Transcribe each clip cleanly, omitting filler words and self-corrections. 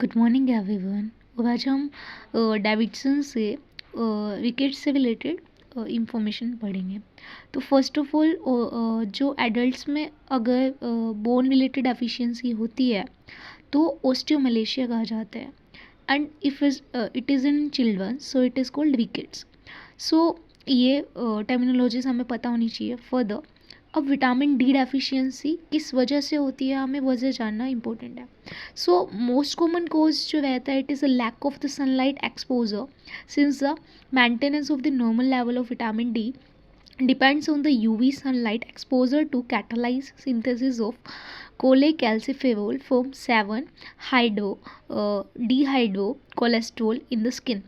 Good morning everyone. और आज हम डेविडसन से विकेट से रिलेटेड इंफॉर्मेशन पढ़ेंगे। तो फर्स्ट ऑफ ऑल जो एडल्ट्स में अगर बोन रिलेटेड एफिशिएंसी होती है तो ओस्टियोमलेशिया कहा जाता है, and if it is in children so it is called rickets. So ये टर्मिनोलॉजीज हमें पता होनी चाहिए। फर्दर, अब विटामिन डी डेफिशिएंसी किस वजह से होती है, हमें वजह जानना इंपॉर्टेंट है। सो मोस्ट कॉमन कोज जो रहता है, it is a lack of the sunlight exposure, since the maintenance of the normal level of vitamin D depends on the UV sunlight exposure to catalyze synthesis of cholecalciferol from 7 hydro dehydro cholesterol in the skin।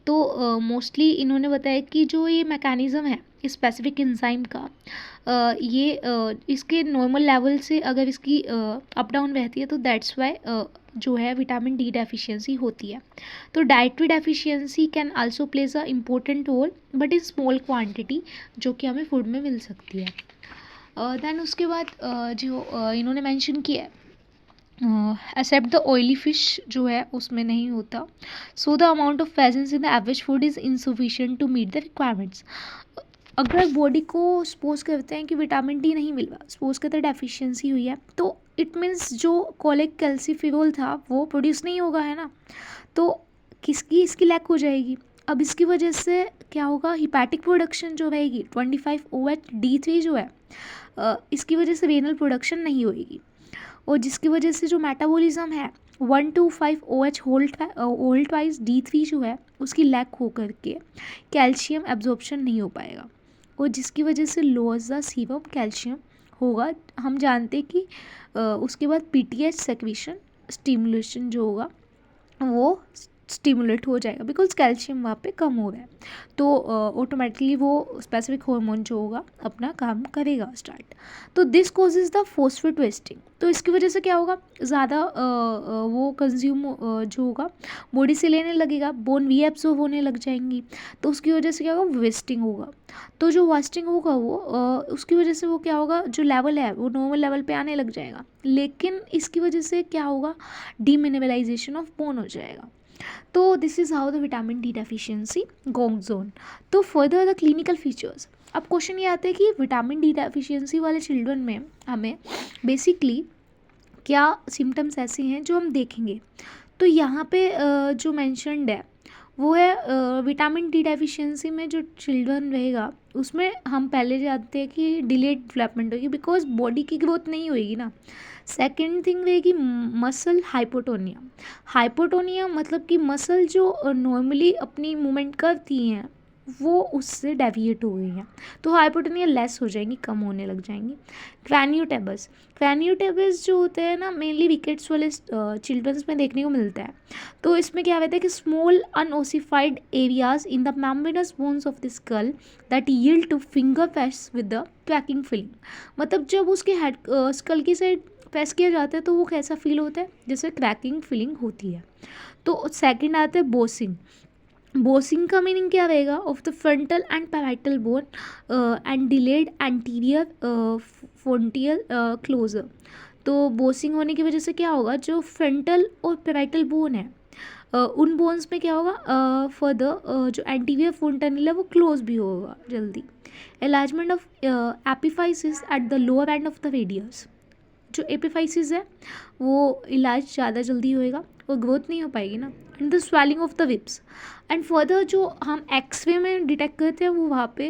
तो mostly इन्होंने बताया कि जो ये mechanism है specific enzyme का, इसके normal level से अगर इसकी अप डाउन रहती है तो दैट्स वाई जो है विटामिन डी डेफिशिएंसी होती है। तो dietary deficiency can also plays a important role but in small quantity, जो कि हमें फूड में मिल सकती है। दैन उसके बाद जो इन्होंने मेंशन किया है, एक्सेप्ट द ऑयली फिश जो है उसमें नहीं होता। So the amount of presence in the average food is insufficient to meet the requirements. अगर बॉडी को सपोज करते हैं कि विटामिन डी नहीं मिल रहा, सपोज करते हैं डेफिशिएंसी हुई है, तो इट मीन्स जो कोलेक कैल्सीफिरोल था वो प्रोड्यूस नहीं होगा, है ना। तो किसकी इसकी लैक हो जाएगी। अब इसकी वजह से क्या होगा, हिपैटिक प्रोडक्शन जो रहेगी 25OH-D3 जो है, इसकी वजह से रेनल प्रोडक्शन नहीं होएगी, और जिसकी वजह से जो मेटाबॉलिज्म है 1 to 5 OH whole twice D3 जो है उसकी लैक हो करके कैल्शियम एब्जॉर्प्शन नहीं हो पाएगा, और जिसकी वजह से लोअर्स द सीरम कैल्शियम होगा। हम जानते हैं कि उसके बाद PTH सेक्रीशन स्टिमुलेशन जो होगा वो स्टिमुलेट हो जाएगा, बिकॉज कैल्शियम वहाँ पे कम हो रहा है। तो ऑटोमेटिकली वो स्पेसिफिक हार्मोन जो होगा अपना काम करेगा स्टार्ट। तो this causes the phosphate wasting. तो इसकी वजह से क्या होगा, ज़्यादा वो कंज्यूम जो होगा बॉडी से लेने लगेगा, बोन वी एब्सॉर्ब होने लग जाएंगी, तो उसकी वजह से क्या होगा, वेस्टिंग होगा। तो जो वेस्टिंग होगा वो उसकी वजह से वो क्या होगा, जो लेवल है वो नॉर्मल लेवल पे आने लग जाएगा, लेकिन इसकी वजह से क्या होगा, डीमिनरलाइजेशन ऑफ बोन हो जाएगा। तो this is how the vitamin D deficiency going on. तो फर्दर द क्लिनिकल फीचर्स। अब क्वेश्चन ये आता है कि विटामिन डी डेफिशिएंसी वाले चिल्ड्रन में हमें बेसिकली क्या सिम्टम्स ऐसे हैं जो हम देखेंगे। तो यहाँ पे जो मैंशनड है वो है विटामिन डी डेफिशिएंसी में जो चिल्ड्रन रहेगा उसमें हम पहले जानते हैं कि डिलेड डेवलपमेंट होगी, बिकॉज बॉडी की ग्रोथ नहीं होएगी ना। सेकेंड थिंग रहेगी मसल हाइपोटोनिया। हाइपोटोनिया मतलब कि मसल जो नॉर्मली अपनी मूवमेंट करती हैं वो उससे डेविएट हो गई हैं, तो हाइपोटोनिया लेस हो जाएंगी, कम होने लग जाएंगी। क्रैनियोटेबस। क्रैनियोटेबस जो होते हैं ना, मेनली विकेट्स वाले चिल्ड्रंस में देखने को मिलता है। तो इसमें क्या रहता है कि small unossified areas in the membranous bones of the skull that yield to finger press with the cracking feeling. मतलब जब उसके हेड स्कल की साइड प्रेस किया जाता है तो वो कैसा फील होता है, जैसे क्रैकिंग फीलिंग होती है। तो सेकंड आता है बोसिंग। बोसिंग का मीनिंग क्या रहेगा, of the frontal and parietal bone and delayed anterior fontanelle closure. तो बोसिंग होने की वजह से क्या होगा, जो फ्रंटल और पैराइटल बोन है उन बोन्स में क्या होगा, फर्दर जो एंटीरियर फ्रंटल है वो क्लोज भी होगा जल्दी। Enlargement of epiphysis at the lower end of the radius. जो एपिफाइसिस है वो इलाज ज़्यादा जल्दी होएगा और ग्रोथ नहीं हो पाएगी ना। And the swelling of the chips. And further जो हम एक्सरे में डिटेक्ट करते हैं वो वहाँ पे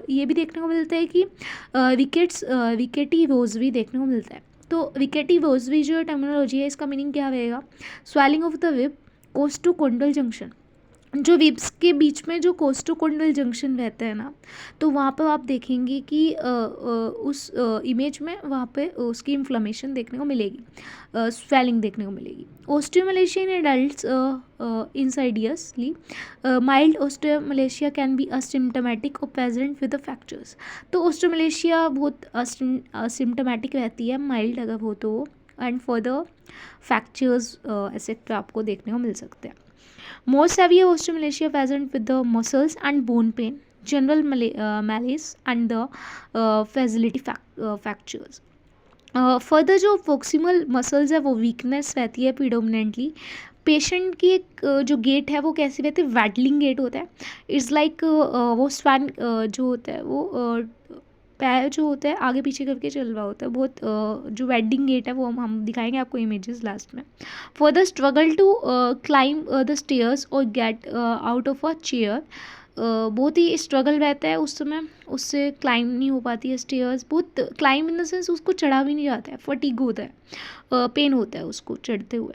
ये भी देखने को मिलता है कि विकेटी रोजवी देखने को मिलता है। तो विकेटी रोजवी जो टर्मिनोलॉजी है इसका मीनिंग क्या रहेगा, swelling of the rib costochondral junction. जो विप्स के बीच में जो कोस्टोकोंडल जंक्शन रहता है ना, तो वहाँ पर आप देखेंगे कि उस इमेज में वहाँ पे उसकी इन्फ्लेमेशन देखने को मिलेगी, स्वेलिंग देखने को मिलेगी। Osteomalacia in adults insidiously mild osteomalacia can be asymptomatic और प्रेजेंट विद द फ्रैक्चर्स। तो ओस्टियोमलेशिया बहुत असिम्टोमेटिक रहती है, माइल्ड अगर हो तो, एंड फर्दर फ्रैक्चर्स एक्सेट्रा आपको देखने को मिल सकते हैं। Most severe osteomalacia present with the muscles and bone pain, general malaise and the facility fractures. Further जो प्रोक्सिमल मसल्स है वो वीकनेस रहती है प्रीडोमिनेंटली, पेशेंट की एक जो गेट है वो कैसी रहती है, वैडलिंग गेट होता है. इट्स लाइक वो स्वान जो होता है वो पैर जो होता है आगे पीछे करके चल रहा होता है, बहुत जो वेडिंग गेट है वो हम दिखाएंगे आपको इमेजेस लास्ट में. For the struggle to climb the stairs और get out of a chair, बहुत ही स्ट्रगल रहता है उस समय, उससे क्लाइम नहीं हो पाती है स्टेयर्स, बहुत क्लाइम इन द सेंस उसको चढ़ा भी नहीं जाता है, फटीग होता है, पेन होता है उसको चढ़ते हुए.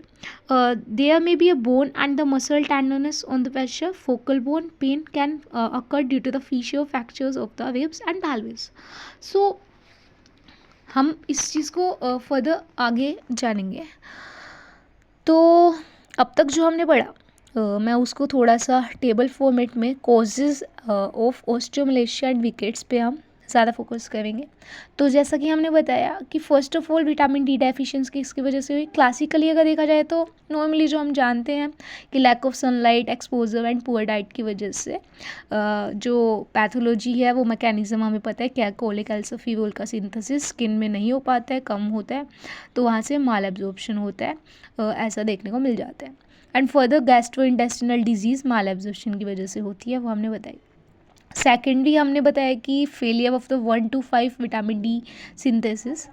There may be a bone and the muscle tenderness on the fracture, focal bone pain can occur due to the fissure fractures of the ribs and pelvis. So हम इस चीज़ को फर्दर आगे जानेंगे. तो अब तक जो हमने पढ़ा मैं उसको थोड़ा सा टेबल फॉर्मेट में causes of osteomalacia and wickets पे हम ज़्यादा फोकस करेंगे. तो जैसा कि हमने बताया कि first of all vitamin D deficiency किसकी वजह से हुई. क्लासिकली अगर देखा जाए तो नॉर्मली जो हम जानते हैं कि lack of sunlight exposure and poor diet की वजह से जो पैथोलॉजी है वो मैकेनिज्म हमें पता है क्या, कोलिक एल्सोफिवोल का सिंथेसिस स्किन में नहीं हो पाता है, कम होता है, तो वहाँ से माल एब्जॉर्प्शन होता है, ऐसा देखने को मिल जाता है. And further gastro intestinal disease mall absorption की वजह से होती है, वो हमने बताई. सेकेंडली हमने बताया कि failure of the 1 to 5 vitamin D synthesis,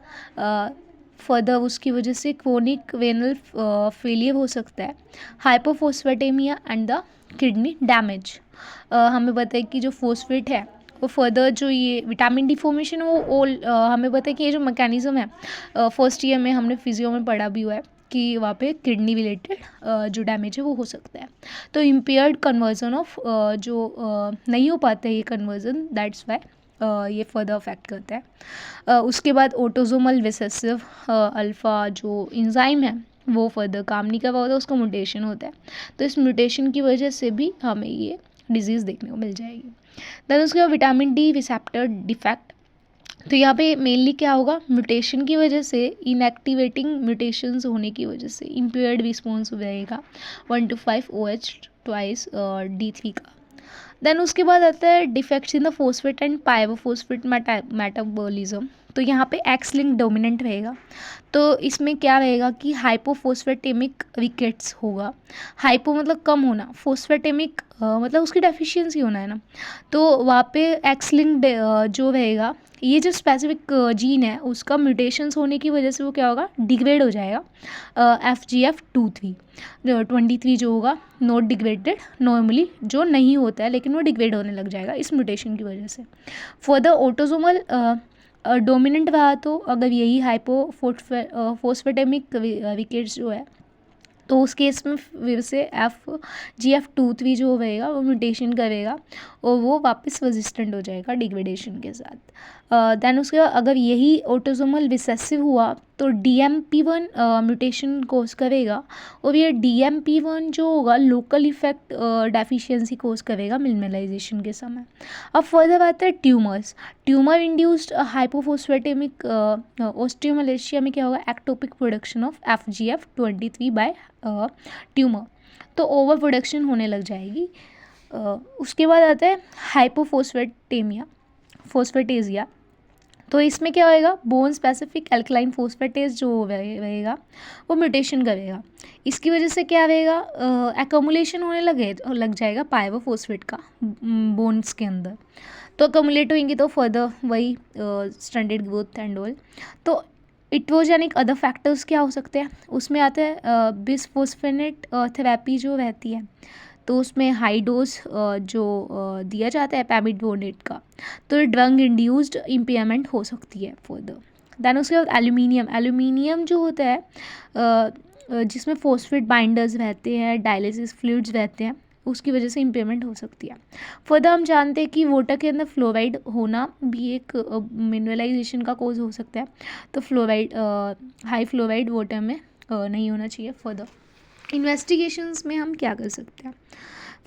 further उसकी वजह से क्रोनिक वेनल फेलियर हो सकता है. हाइपोफॉस्फेटेमिया एंड द किडनी डैमेज, हमें पता है कि जो फॉस्फेट है वो फर्दर जो ये विटामिन डी फॉर्मेशन वो हमें पता है कि ये जो मैकेनिज्म है फर्स्ट ईयर में हमने फिजियो में पढ़ा भी हुआ है कि वहाँ पे किडनी रिलेटेड जो डैमेज है वो हो सकता है. तो इम्पेयर्ड कन्वर्जन ऑफ जो नहीं हो पाता है ये कन्वर्जन, दैट्स वाई ये फर्दर अफेक्ट करता है. उसके बाद ऑटोजोमल रिसेसिव अल्फ़ा जो इंजाइम है वो फर्दर काम नहीं कर रहा होता, उसका म्यूटेशन होता है, तो इस म्यूटेशन की वजह से भी हमें ये डिजीज़ देखने को मिल जाएगी. देन उसके बाद विटामिन डी रिसेप्टर डिफेक्ट, तो यहाँ पे मेनली क्या होगा, म्यूटेशन की वजह से, इनएक्टिवेटिंग म्यूटेशंस होने की वजह से इम्पेयर्ड रिस्पॉन्स रहेगा 1 to 5 OH ट्वाइस D3 का. देन उसके बाद आता है defects in the phosphate and pyrophosphate metabolism, तो यहाँ पे एक्स लिंक डोमिनेंट रहेगा. तो इसमें क्या रहेगा कि हाइपोफोस्फेटेमिक रिकेट्स होगा. हाइपो मतलब कम होना, फोस्फेटेमिक मतलब उसकी डेफिशिएंसी होना है ना, तो वहाँ पे एक्स लिंक जो रहेगा, ये जो स्पेसिफिक जीन है उसका म्यूटेशंस होने की वजह से वो क्या होगा, डिग्रेड हो जाएगा. FGF23 जो होगा नॉट डिग्रेडेड नॉर्मली, जो नहीं होता है लेकिन वो डिग्रेड होने लग जाएगा इस म्यूटेशन की वजह से. फॉर द ऑटोजोमल डोमिनेंट रहा तो अगर यही हाइपोफोस्फेटेमिक रिकेट्स जो है तो उस केस में फिर से FGF23 जो रहेगा वो म्यूटेशन करेगा और वो वापस रेजिस्टेंट हो जाएगा डिग्रेडेशन के साथ. देन उसके बाद अगर यही ऑटोसोमल रिसेसिव हुआ तो DMP1 म्यूटेशन कोज करेगा और ये DMP1 जो होगा लोकल इफेक्ट डेफिशिएंसी कोज करेगा मिनिमलाइजेशन के समय. अब फर्दर आता है tumours. Tumour induced hypophosphatemic osteomalacia में क्या होगा, ectopic production of FGF23 by tumour, तो ओवर प्रोडक्शन होने लग जाएगी. उसके बाद आता है फोस्फेटेजिया, तो इसमें क्या होएगा, बोन स्पेसिफिक एल्कलाइन फोस्फेटेज जो रहेगा वो म्यूटेशन करेगा. इसकी वजह से क्या रहेगा, एक्यूमुलेशन होने लग जाएगा पाइरोफोस्फेट का बोन्स के अंदर, तो एक्यूमुलेट होंगी तो फर्दर वही स्टैंडर्ड ग्रोथ एंड ऑल. तो इट्रोजेनिक अदर फैक्टर्स क्या हो सकते हैं, उसमें आता है बिसफोस्फेनेट थेरेपी जो रहती है, तो उसमें हाई डोज जो दिया जाता है पैमिडोनेट का, तो ड्रग इंड्यूस्ड इम्पेयरमेंट हो सकती है फर्दर. देन उसके बाद एल्यूमिनियम जो होता है जिसमें फॉस्फेट बाइंडर्स रहते हैं, डायलिसिस फ्लूइड्स रहते हैं, उसकी वजह से इम्पेयरमेंट हो सकती है. फर्दर हम जानते हैं कि वाटर के अंदर फ्लोराइड होना भी एक मिनरलाइजेशन का कॉज हो सकता है, तो फ्लोराइड हाई फ्लोराइड वाटर में नहीं होना चाहिए. फर्दर इन्वेस्टिगेशंस में हम क्या कर सकते हैं,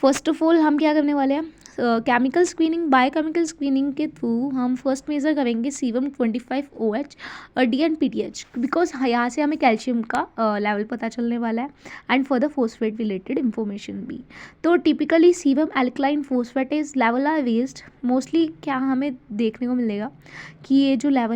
फर्स्ट ऑफ ऑल हम क्या करने वाले हैं, केमिकल स्क्रीनिंग, बायोकेमिकल स्क्रीनिंग के थ्रू हम फर्स्ट मेजर करेंगे सीरम 25OH और DNPTH, बिकॉज यहाँ से हमें कैल्शियम का लेवल पता चलने वाला है and further phosphate related information भी. तो typically serum alkaline phosphatase level are raised, mostly क्या हमें देखने को मिलेगा कि ये जो लेवल